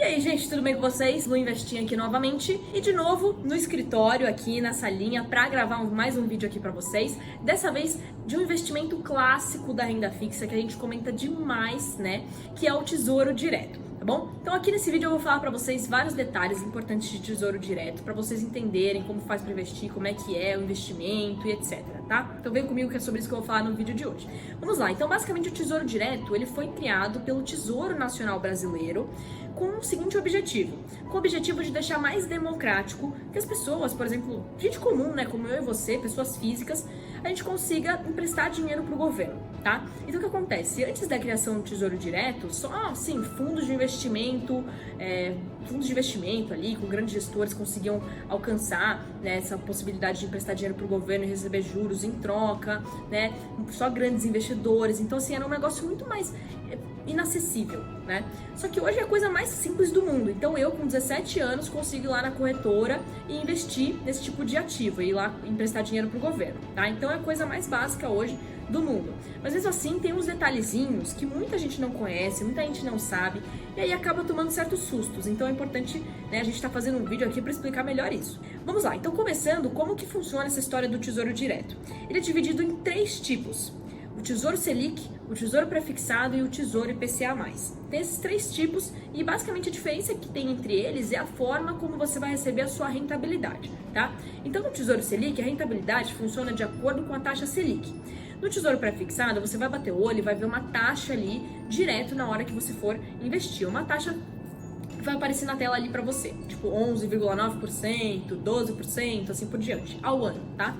aí, gente, tudo bem com vocês? Lu Investing aqui novamente e de novo no escritório aqui na salinha para gravar mais um vídeo aqui para vocês. Dessa vez de um investimento clássico da renda fixa que a gente comenta demais, né? Que é o Tesouro Direto. Tá bom? Então aqui nesse vídeo eu vou falar para vocês vários detalhes importantes de Tesouro Direto, para vocês entenderem como faz para investir, como é que é o investimento e etc, tá? Então vem comigo que é sobre isso que eu vou falar no vídeo de hoje. Vamos lá, então basicamente o Tesouro Direto, ele foi criado pelo Tesouro Nacional Brasileiro com o seguinte objetivo, com o objetivo de deixar mais democrático que as pessoas, por exemplo, gente comum, né, como eu e você, pessoas físicas, a gente consiga emprestar dinheiro para o governo, tá? Então o que acontece? Antes da criação do Tesouro Direto, só assim, fundos de investimento ali, com grandes gestores conseguiam alcançar, né, essa possibilidade de emprestar dinheiro para o governo e receber juros em troca, né? Só grandes investidores. Então assim, era um negócio muito mais inacessível, né? Só que hoje é a coisa mais simples do mundo. Então eu, com 17 anos, consigo ir lá na corretora e investir nesse tipo de ativo, e ir lá emprestar dinheiro pro governo, tá? Então é a coisa mais básica hoje do mundo. Mas mesmo assim, tem uns detalhezinhos que muita gente não conhece, muita gente não sabe, e aí acaba tomando certos sustos. Então é importante, né, a gente tá fazendo um vídeo aqui para explicar melhor isso. Vamos lá, então começando, como que funciona essa história do Tesouro Direto? Ele é dividido em 3 tipos. O Tesouro Selic, o Tesouro Prefixado e o Tesouro IPCA+. Tem esses 3 tipos e basicamente a diferença que tem entre eles é a forma como você vai receber a sua rentabilidade, tá? Então no Tesouro Selic a rentabilidade funciona de acordo com a taxa Selic. No Tesouro Prefixado você vai bater o olho e vai ver uma taxa ali direto na hora que você for investir, uma taxa que vai aparecer na tela ali pra você, tipo 11,9%, 12%, assim por diante, ao ano, tá?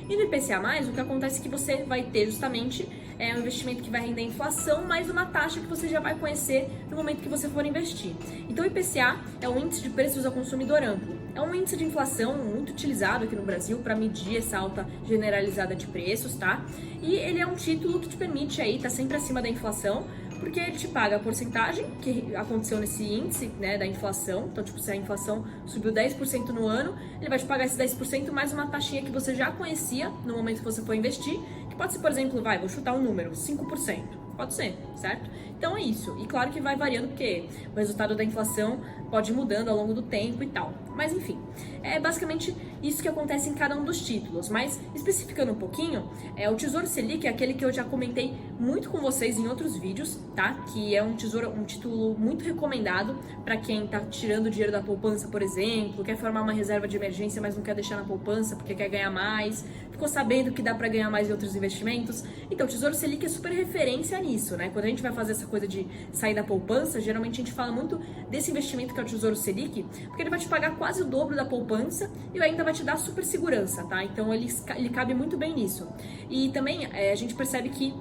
E no IPCA+, o que acontece é que você vai ter justamente um investimento que vai render inflação, mais uma taxa que você já vai conhecer no momento que você for investir. Então o IPCA é o Índice de Preços ao Consumidor Amplo. É um índice de inflação muito utilizado aqui no Brasil para medir essa alta generalizada de preços, tá? E ele é um título que te permite aí estar sempre acima da inflação, porque ele te paga a porcentagem que aconteceu nesse índice, né, da inflação. Então, tipo, se a inflação subiu 10% no ano, ele vai te pagar esse 10% mais uma taxinha que você já conhecia no momento que você for investir, que pode ser, por exemplo, vou chutar um número, 5%. Pode ser, certo? Então é isso. E claro que vai variando, porque o resultado da inflação pode ir mudando ao longo do tempo e tal. Mas enfim, é basicamente isso que acontece em cada um dos títulos. Mas especificando um pouquinho, o Tesouro Selic é aquele que eu já comentei muito com vocês em outros vídeos, tá? Que é um título muito recomendado para quem tá tirando dinheiro da poupança, por exemplo, quer formar uma reserva de emergência, mas não quer deixar na poupança porque quer ganhar mais, ficou sabendo que dá para ganhar mais em outros investimentos. Então, o Tesouro Selic é super referência nisso, né? Quando a gente vai fazer essa coisa de sair da poupança, geralmente a gente fala muito desse investimento que é o Tesouro Selic, porque ele vai te pagar quase o dobro da poupança e ainda vai te dar super segurança, tá? Então ele cabe muito bem nisso. E também a gente percebe que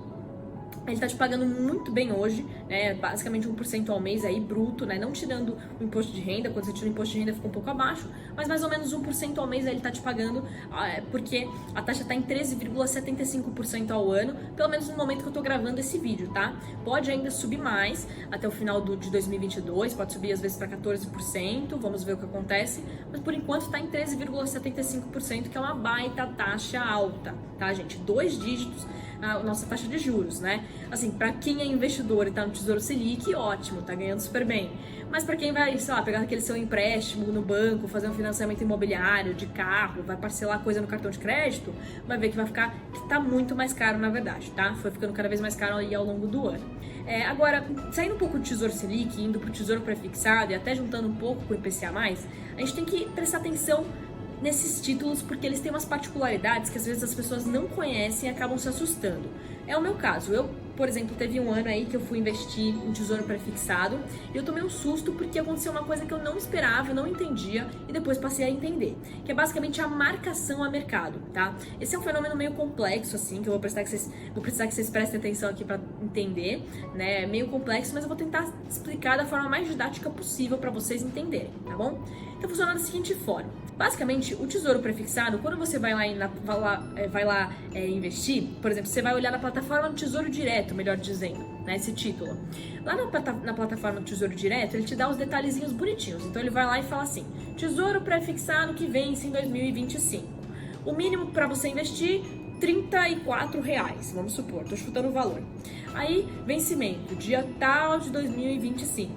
ele tá te pagando muito bem hoje, né? Basicamente 1% ao mês aí, bruto, né? Não tirando o imposto de renda, quando você tira o imposto de renda fica um pouco abaixo, mas mais ou menos 1% ao mês aí ele tá te pagando, porque a taxa tá em 13,75% ao ano, pelo menos no momento que eu tô gravando esse vídeo, tá? Pode ainda subir mais até o final de 2022, pode subir às vezes para 14%, vamos ver o que acontece, mas por enquanto tá em 13,75%, que é uma baita taxa alta, tá, gente? 2 dígitos a nossa taxa de juros, né? Assim, pra quem é investidor e tá no Tesouro Selic, ótimo, tá ganhando super bem. Mas pra quem vai, sei lá, pegar aquele seu empréstimo no banco, fazer um financiamento imobiliário, de carro, vai parcelar coisa no cartão de crédito, vai ver que que tá muito mais caro, na verdade, tá? Foi ficando cada vez mais caro aí ao longo do ano. Agora, saindo um pouco do Tesouro Selic, indo pro Tesouro Prefixado e até juntando um pouco com o IPCA+, a gente tem que prestar atenção nesses títulos, porque eles têm umas particularidades que às vezes as pessoas não conhecem e acabam se assustando. É o meu caso. Eu, por exemplo, teve um ano aí que eu fui investir em Tesouro Prefixado e eu tomei um susto porque aconteceu uma coisa que eu não esperava, eu não entendia e depois passei a entender, que é basicamente a marcação a mercado, tá? Esse é um fenômeno meio complexo, assim, que eu vou precisar que vocês prestem atenção aqui para entender, né? É meio complexo, mas eu vou tentar explicar da forma mais didática possível para vocês entenderem, tá bom? Então funciona da seguinte forma. Basicamente, o Tesouro Prefixado, quando você vai lá investir, por exemplo, você vai olhar na plataforma do Tesouro Direto, melhor dizendo, né, esse título. Lá na plataforma do Tesouro Direto, ele te dá os detalhezinhos bonitinhos. Então ele vai lá e fala assim, Tesouro Prefixado que vence em 2025. O mínimo para você investir, R$34, vamos supor, tô chutando o valor. Aí, vencimento, dia tal de 2025.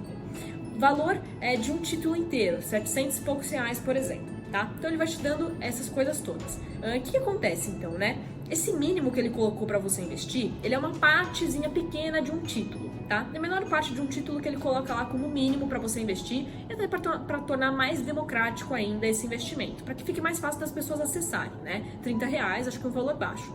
valor de um título inteiro, 700 e poucos reais, por exemplo, tá? Então ele vai te dando essas coisas todas. O que acontece então, né? Esse mínimo que ele colocou para você investir, ele é uma partezinha pequena de um título, tá? É a menor parte de um título que ele coloca lá como mínimo para você investir, e até para tornar mais democrático ainda esse investimento, para que fique mais fácil das pessoas acessarem, né? R$30, acho que é um valor baixo.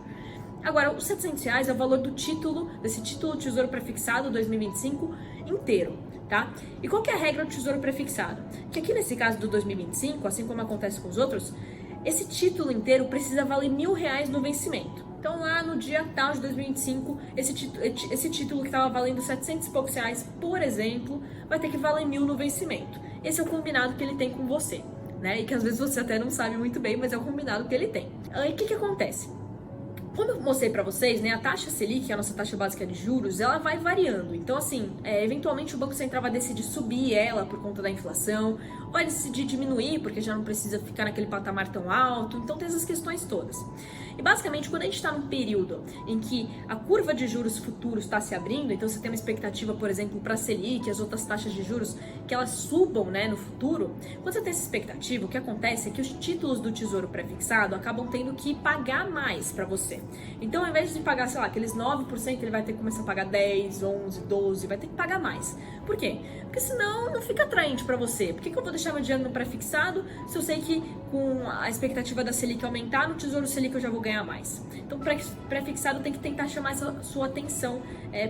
Agora, os R$700 é o valor do título, desse título Tesouro Prefixado 2025 inteiro, tá? E qual que é a regra do Tesouro Prefixado? Que aqui nesse caso do 2025, assim como acontece com os outros, esse título inteiro precisa valer R$1.000 no vencimento. Então lá no dia tal de 2025, esse título que estava valendo 700 e poucos reais, por exemplo, vai ter que valer 1.000 no vencimento. Esse é o combinado que ele tem com você, né? E que às vezes você até não sabe muito bem, mas é o combinado que ele tem. Aí o que acontece? Como eu mostrei pra vocês, né, a taxa Selic, que é a nossa taxa básica de juros, ela vai variando. Então, assim, eventualmente o Banco Central vai decidir subir ela por conta da inflação, vai decidir diminuir, porque já não precisa ficar naquele patamar tão alto. Então, tem essas questões todas. E, basicamente, quando a gente está num período em que a curva de juros futuros está se abrindo, então você tem uma expectativa, por exemplo, para a Selic, as outras taxas de juros, que elas subam, né, no futuro, quando você tem essa expectativa, o que acontece é que os títulos do Tesouro Prefixado acabam tendo que pagar mais para você. Então, ao invés de pagar, sei lá, aqueles 9%, ele vai ter que começar a pagar 10, 11, 12, vai ter que pagar mais. Por quê? Porque senão não fica atraente para você. Por que eu vou deixar meu dinheiro no prefixado se eu sei que com a expectativa da Selic aumentar, no Tesouro Selic eu já vou ganhar mais? Então, o prefixado tem que tentar chamar essa sua atenção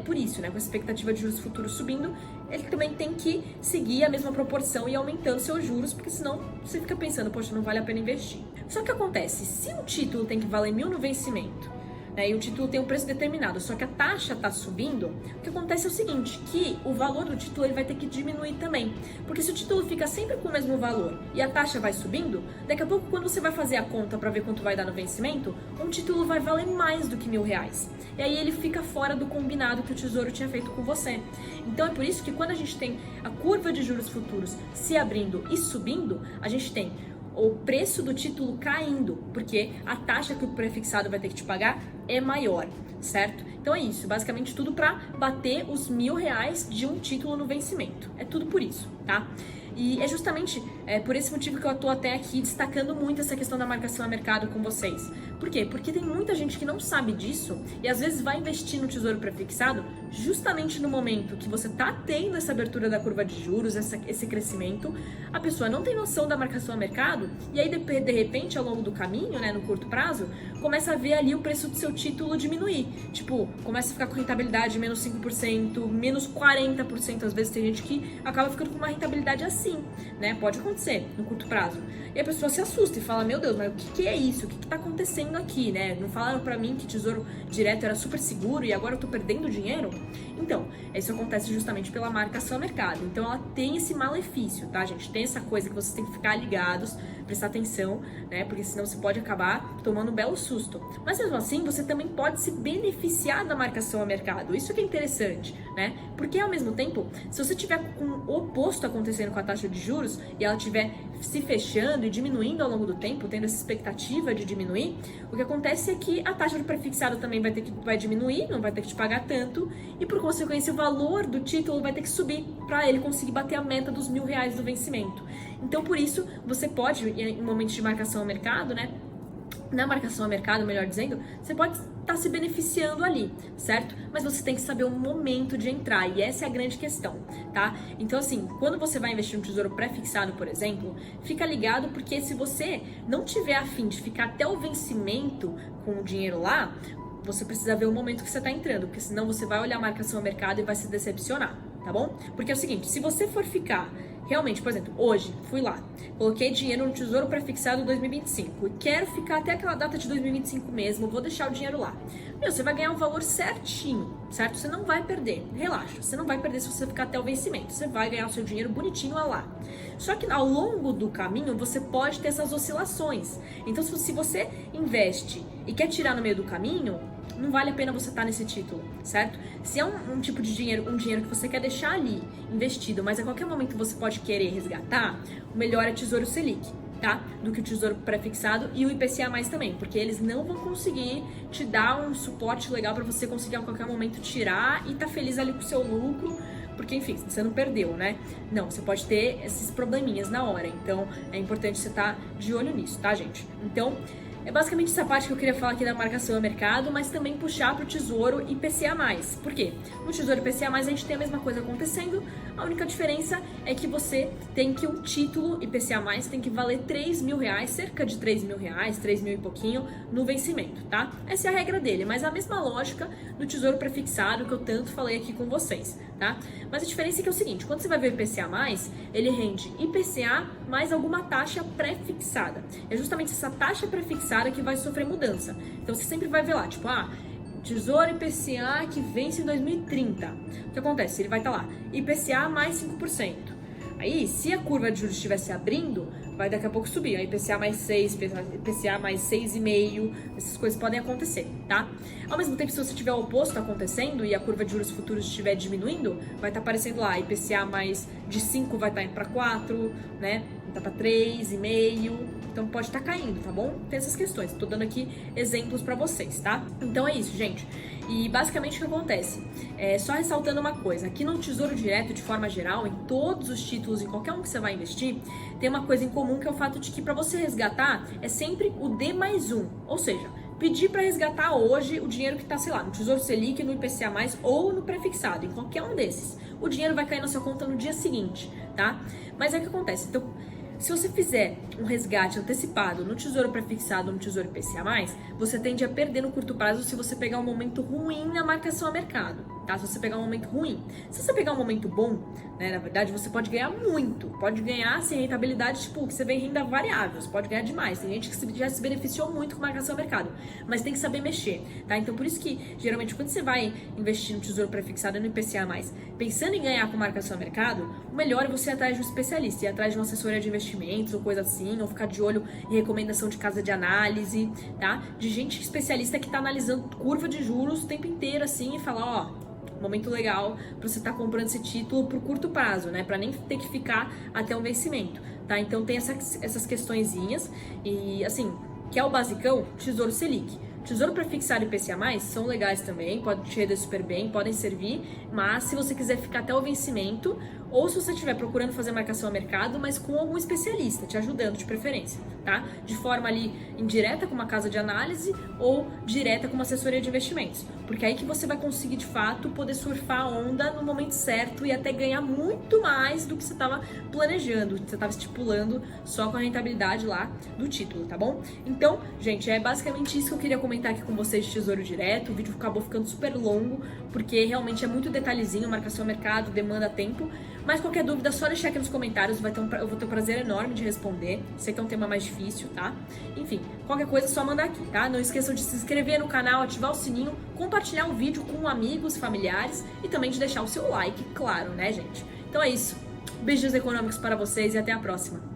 por isso, né? Com a expectativa de juros futuros subindo, ele também tem que seguir a mesma proporção e aumentando seus juros, porque senão você fica pensando, poxa, não vale a pena investir. Só que acontece, se um título tem que valer 1.000 no vencimento, né, e o título tem um preço determinado, só que a taxa está subindo, o que acontece é o seguinte, que o valor do título ele vai ter que diminuir também. Porque se o título fica sempre com o mesmo valor e a taxa vai subindo, daqui a pouco quando você vai fazer a conta para ver quanto vai dar no vencimento, um título vai valer mais do que R$1.000. E aí ele fica fora do combinado que o Tesouro tinha feito com você. Então é por isso que quando a gente tem a curva de juros futuros se abrindo e subindo, a gente tem o preço do título caindo, porque a taxa que o prefixado vai ter que te pagar é maior, certo? Então é isso, basicamente tudo para bater os R$1.000 de um título no vencimento. É tudo por isso, tá? E é justamente por esse motivo que eu tô até aqui destacando muito essa questão da marcação a mercado com vocês. Por quê? Porque tem muita gente que não sabe disso e às vezes vai investir no Tesouro Prefixado justamente no momento que você tá tendo essa abertura da curva de juros, esse crescimento, a pessoa não tem noção da marcação a mercado e aí de repente ao longo do caminho, né, no curto prazo, começa a ver ali o preço do seu título diminuir. Tipo, começa a ficar com rentabilidade menos 5%, menos 40%, às vezes tem gente que acaba ficando com uma rentabilidade assim, né? Pode acontecer no curto prazo. E a pessoa se assusta e fala, meu Deus, mas o que é isso? O que tá acontecendo aqui, né? Não falaram pra mim que Tesouro Direto era super seguro e agora eu tô perdendo dinheiro? Então, isso acontece justamente pela marcação a mercado. Então, ela tem esse malefício, tá, gente? Tem essa coisa que vocês têm que ficar ligados, prestar atenção, né? Porque senão você pode acabar tomando um belo susto. Mas mesmo assim, você também pode se beneficiar da marcação a mercado. Isso que é interessante, né? Porque ao mesmo tempo, se você tiver com o oposto acontecendo com a taxa de juros e ela estiver se fechando e diminuindo ao longo do tempo, tendo essa expectativa de diminuir, o que acontece é que a taxa do prefixado também vai diminuir, não vai ter que te pagar tanto e por consequência o valor do título vai ter que subir para ele conseguir bater a meta dos R$1.000 do vencimento. Então por isso você pode, em momentos de marcação ao mercado, né? Na marcação a mercado, melhor dizendo, você pode estar se beneficiando ali, certo? Mas você tem que saber o momento de entrar, e essa é a grande questão, tá? Então, assim, quando você vai investir no Tesouro Prefixado, por exemplo, fica ligado, porque se você não tiver a fim de ficar até o vencimento com o dinheiro lá, você precisa ver o momento que você está entrando, porque senão você vai olhar a marcação a mercado e vai se decepcionar, tá bom? Porque é o seguinte, se você for ficar realmente, por exemplo, hoje, fui lá, coloquei dinheiro no Tesouro Prefixado 2025 e quero ficar até aquela data de 2025 mesmo, vou deixar o dinheiro lá. Meu, você vai ganhar um valor certinho, certo? Você não vai perder, relaxa, você não vai perder se você ficar até o vencimento, você vai ganhar o seu dinheiro bonitinho lá. Só que ao longo do caminho você pode ter essas oscilações. Então, se você investe e quer tirar no meio do caminho, não vale a pena você estar nesse título, certo? Se é um tipo de dinheiro, um dinheiro que você quer deixar ali investido, mas a qualquer momento você pode querer resgatar, o melhor é Tesouro Selic, tá? Do que o Tesouro Prefixado e o IPCA+, também, porque eles não vão conseguir te dar um suporte legal para você conseguir a qualquer momento tirar e tá feliz ali com o seu lucro, porque, enfim, você não perdeu, né? Não, você pode ter esses probleminhas na hora, então é importante você estar de olho nisso, tá, gente? Então, é basicamente essa parte que eu queria falar aqui da marcação a mercado, mas também puxar para o Tesouro IPCA+. Por quê? No Tesouro IPCA+, a gente tem a mesma coisa acontecendo, a única diferença é que você tem que o título IPCA+, tem que valer R$3.000, cerca de R$3.000, 3.000 e pouquinho, no vencimento, tá? Essa é a regra dele, mas a mesma lógica do Tesouro Prefixado que eu tanto falei aqui com vocês, tá? Mas a diferença é que é o seguinte, quando você vai ver o IPCA+, ele rende IPCA mais alguma taxa pré-fixada. É justamente essa taxa pré-fixada que vai sofrer mudança. Então você sempre vai ver lá, tipo, Tesouro IPCA que vence em 2030. O que acontece? Ele vai estar lá, IPCA mais 5%. Aí, se a curva de juros estiver se abrindo, vai daqui a pouco subir. IPCA mais 6, IPCA mais 6,5, essas coisas podem acontecer, tá? Ao mesmo tempo, se você tiver o oposto acontecendo e a curva de juros futuros estiver diminuindo, vai estar aparecendo lá, IPCA mais de 5 vai estar indo para 4, né? Vai estar para 3,5. Então pode estar caindo, tá bom? Tem essas questões. Tô dando aqui exemplos pra vocês, tá? Então é isso, gente. E basicamente o que acontece? Só ressaltando uma coisa. Aqui no Tesouro Direto, de forma geral, em todos os títulos, em qualquer um que você vai investir, tem uma coisa em comum que é o fato de que pra você resgatar é sempre o D+1. Ou seja, pedir para resgatar hoje o dinheiro que tá, sei lá, no Tesouro Selic, no IPCA+, ou no prefixado, em qualquer um desses. O dinheiro vai cair na sua conta no dia seguinte, tá? Mas é o que acontece. Então, se você fizer um resgate antecipado no Tesouro Prefixado ou no Tesouro IPCA+, você tende a perder no curto prazo se você pegar um momento ruim na marcação a mercado, tá? Se você pegar um momento ruim. Se você pegar um momento bom, né, na verdade, você pode ganhar muito. Pode ganhar, assim, rentabilidade, tipo, que você vê em renda variável, você pode ganhar demais. Tem gente que já se beneficiou muito com marcação a mercado, mas tem que saber mexer, tá? Então, por isso que, geralmente, quando você vai investir no Tesouro Prefixado e no IPCA+, pensando em ganhar com marcação a mercado, o melhor é você ir atrás de um especialista, ir atrás de uma assessoria de investimentos ou coisa assim, ou ficar de olho em recomendação de casa de análise, tá? De gente especialista que tá analisando curva de juros o tempo inteiro, assim, e falar, momento legal para você estar comprando esse título por curto prazo, né? Para nem ter que ficar até o vencimento, tá? Então tem essas questõezinhas e, assim, que é o basicão, Tesouro Selic. Tesouro Prefixado e IPCA+, são legais também, podem te render super bem, podem servir, mas se você quiser ficar até o vencimento, ou se você estiver procurando fazer marcação a mercado, mas com algum especialista te ajudando de preferência, tá? De forma ali indireta com uma casa de análise ou direta com uma assessoria de investimentos, porque aí que você vai conseguir de fato poder surfar a onda no momento certo e até ganhar muito mais do que você estava planejando, que você estava estipulando só com a rentabilidade lá do título, tá bom? Então, gente, é basicamente isso que eu queria comentar aqui com vocês de Tesouro Direto. O vídeo acabou ficando super longo, porque realmente é muito detalhezinho, marcação a mercado, demanda tempo. Mas qualquer dúvida, é só deixar aqui nos comentários, eu vou ter um prazer enorme de responder. Sei que é um tema mais difícil, tá? Enfim, qualquer coisa é só mandar aqui, tá? Não esqueçam de se inscrever no canal, ativar o sininho, compartilhar o vídeo com amigos, familiares e também de deixar o seu like, claro, né, gente? Então é isso. Beijos econômicos para vocês e até a próxima.